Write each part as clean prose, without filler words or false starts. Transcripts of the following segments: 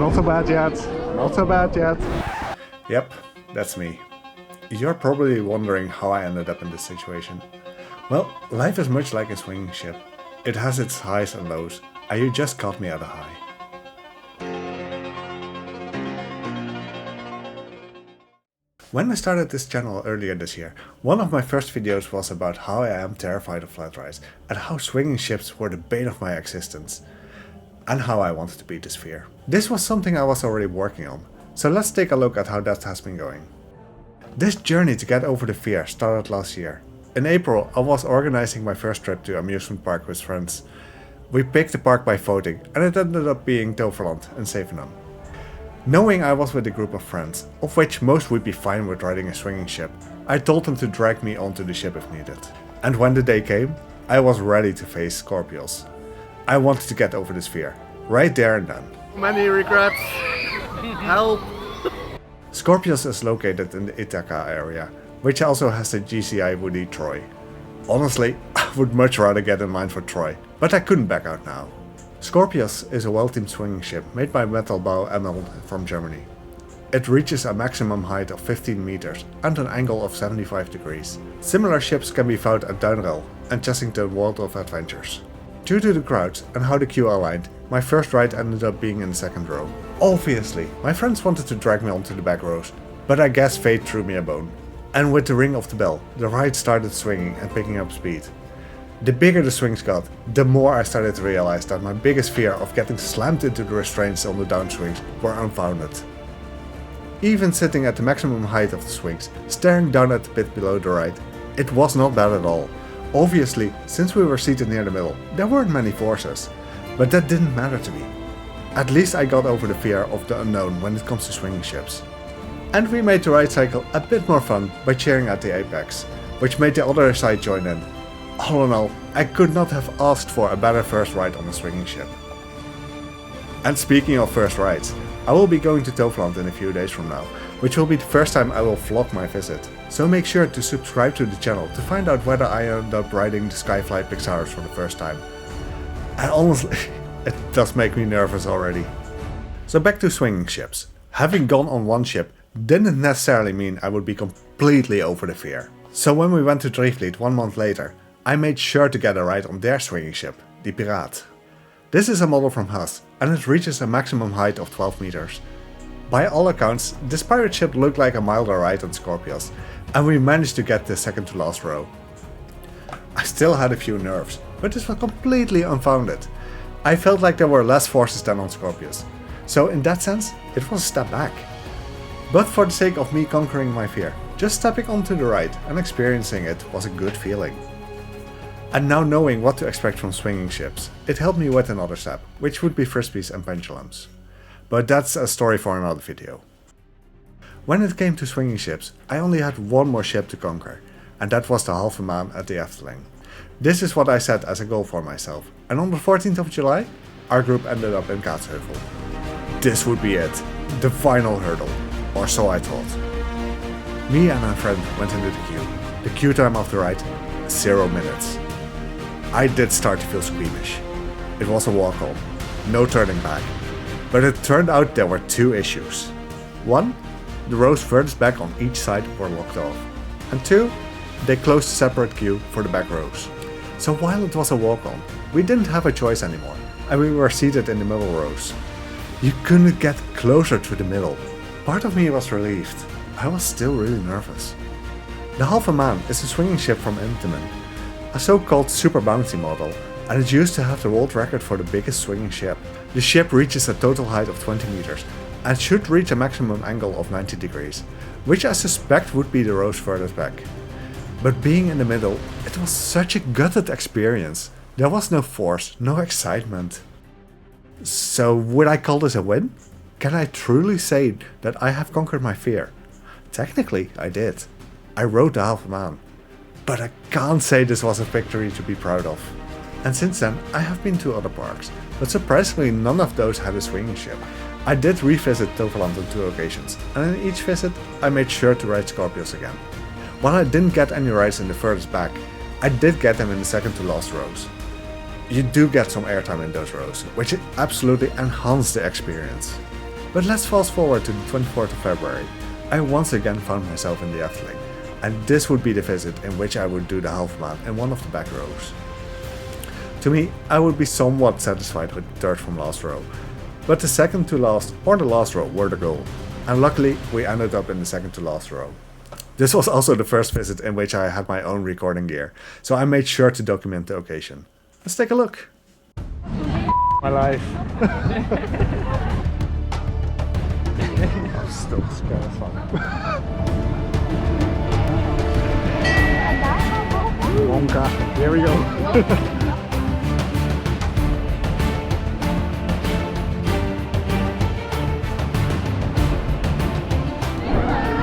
Not so bad yet. Not so bad yet. Yep, that's me. You're probably wondering how I ended up in this situation. Well, life is much like a swinging ship. It has its highs and lows, and you just caught me at a high. When I started this channel earlier this year, one of my first videos was about how I am terrified of flat rides and how swinging ships were the bane of my existence, and how I wanted to beat this fear. This was something I was already working on, so let's take a look at how that has been going. This journey to get over the fear started last year. In April, I was organizing my first trip to amusement park with friends. We picked the park by voting, and it ended up being Toverland in Zevenham. Knowing I was with a group of friends, of which most would be fine with riding a swinging ship, I told them to drag me onto the ship if needed. And when the day came, I was ready to face Scorpios. I wanted to get over this fear, right there and then. Many regrets. Help. Scorpios is located in the Ithaca area, which also has the GCI Woody Troy. Honestly, I would much rather get in line for Troy, but I couldn't back out now. Scorpios is a well-teamed swinging ship made by Metalbau ML from Germany. It reaches a maximum height of 15 meters and an angle of 75 degrees. Similar ships can be found at Duinrell and Chessington World of Adventures. Due to the crowds and how the queue aligned, my first ride ended up being in the second row. Obviously, my friends wanted to drag me onto the back rows, but I guess fate threw me a bone. And with the ring of the bell, the ride started swinging and picking up speed. The bigger the swings got, the more I started to realize that my biggest fear of getting slammed into the restraints on the downswings were unfounded. Even sitting at the maximum height of the swings, staring down at the pit below the ride, it was not bad at all. Obviously, since we were seated near the middle, there weren't many forces, but that didn't matter to me. At least I got over the fear of the unknown when it comes to swinging ships. And we made the ride cycle a bit more fun by cheering at the apex, which made the other side join in. All in all, I could not have asked for a better first ride on a swinging ship. And speaking of first rides, I will be going to Toverland in a few days from now, which will be the first time I will vlog my visit. So make sure to subscribe to the channel to find out whether I end up riding the Skyfly Pixars for the first time. And honestly, it does make me nervous already. So back to swinging ships. Having gone on one ship didn't necessarily mean I would be completely over the fear. So when we went to Drievliet 1 month later, I made sure to get a ride on their swinging ship, the Piraat. This is a model from Haas, and it reaches a maximum height of 12 meters. By all accounts, this pirate ship looked like a milder ride than Scorpios, and we managed to get the second to last row. I still had a few nerves, but this was completely unfounded. I felt like there were less forces than on Scorpios, so in that sense, it was a step back. But for the sake of me conquering my fear, just stepping onto the ride and experiencing it was a good feeling. And now knowing what to expect from swinging ships, it helped me with another step, which would be frisbees and pendulums. But that's a story for another video. When it came to swinging ships, I only had one more ship to conquer, and that was the Halve Maen at the Efteling. This is what I set as a goal for myself, and on the 14th of July, our group ended up in Kaatsheuvel. This would be it, the final hurdle, or so I thought. Me and my friend went into the queue. The queue time of the ride, 0 minutes. I did start to feel squeamish. It was a walk-on, no turning back. But it turned out there were two issues. One, the rows furthest back on each side were locked off. And two, they closed a separate queue for the back rows. So while it was a walk-on, we didn't have a choice anymore, and we were seated in the middle rows. You couldn't get closer to the middle. Part of me was relieved. I was still really nervous. The Halve Maen is a swinging ship from Intamin, a so-called super bouncy model, and it used to have the world record for the biggest swinging ship. The ship reaches a total height of 20 meters and should reach a maximum angle of 90 degrees, which I suspect would be the rows furthest back. But being in the middle, it was such a gutted experience. There was no force, no excitement. So would I call this a win? Can I truly say that I have conquered my fear? Technically, I did. I rode the Halve Maen. But I can't say this was a victory to be proud of. And since then, I have been to other parks, but surprisingly none of those had a swinging ship. I did revisit Toverland on 2 occasions, and in each visit, I made sure to ride Scorpios again. While I didn't get any rides in the furthest back, I did get them in the second to last rows. You do get some airtime in those rows, which absolutely enhanced the experience. But let's fast forward to the 24th of February. I once again found myself in the Efteling, and this would be the visit in which I would do the Halve Maen in one of the back rows. To me, I would be somewhat satisfied with the third from last row, but the second to last or the last row were the goal, and luckily we ended up in the second to last row. This was also the first visit in which I had my own recording gear, so I made sure to document the occasion. Let's take a look. My life. I'm still scared of fun. Wonka, here we go.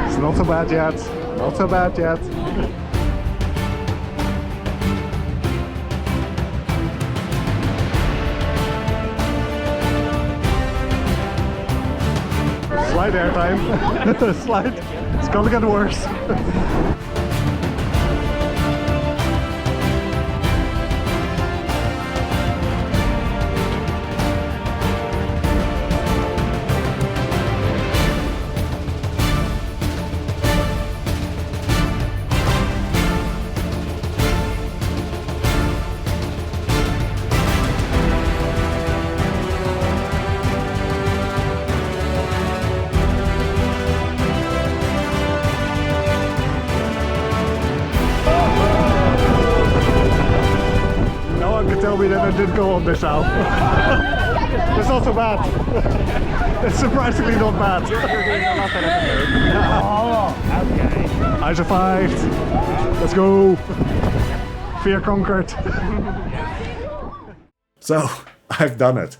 It's not so bad yet. Not so bad yet. Slide airtime. Slide. It's gonna get worse. Tell me that I did go on this now. It's not so bad. It's surprisingly not bad. Okay. I survived. Let's go. Fear conquered. So, I've done it.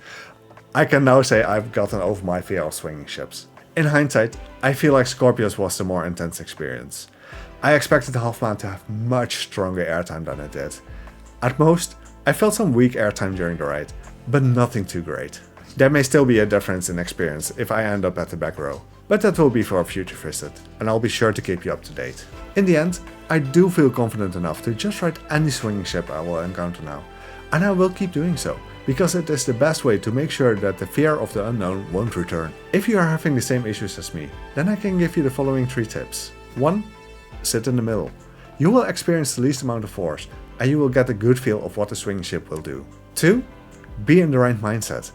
I can now say I've gotten over my fear of swinging ships. In hindsight, I feel like Scorpios was the more intense experience. I expected the Halve Maen to have much stronger airtime than it did. At most, I felt some weak airtime during the ride, but nothing too great. There may still be a difference in experience if I end up at the back row, but that will be for a future visit, and I'll be sure to keep you up to date. In the end, I do feel confident enough to just ride any swinging ship I will encounter now, and I will keep doing so, because it is the best way to make sure that the fear of the unknown won't return. If you are having the same issues as me, then I can give you the following 3 tips. 1. Sit in the middle. You will experience the least amount of force, and you will get a good feel of what the swinging ship will do. 2. Be in the right mindset.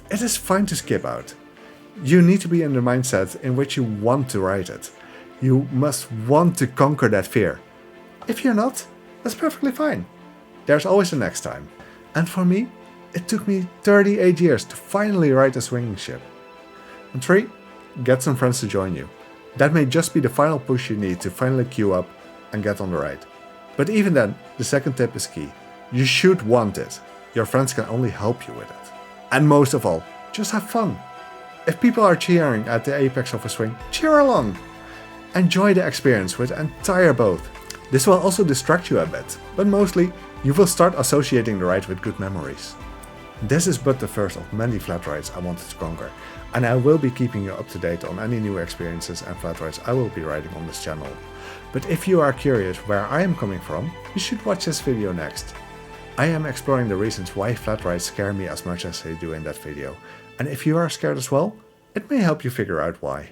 It is fine to skip out. You need to be in the mindset in which you want to ride it. You must want to conquer that fear. If you're not, that's perfectly fine. There's always a next time. And for me, it took me 38 years to finally ride a swinging ship. And 3. Get some friends to join you. That may just be the final push you need to finally queue up and get on the ride. But even then, the second tip is key. You should want it. Your friends can only help you with it. And most of all, just have fun. If people are cheering at the apex of a swing, cheer along. Enjoy the experience with the entire boat. This will also distract you a bit, but mostly you will start associating the ride with good memories. This is but the first of many flat rides I wanted to conquer, and I will be keeping you up to date on any new experiences and flat rides I will be riding on this channel. But if you are curious where I am coming from, you should watch this video next. I am exploring the reasons why flat rides scare me as much as they do in that video, and if you are scared as well, it may help you figure out why.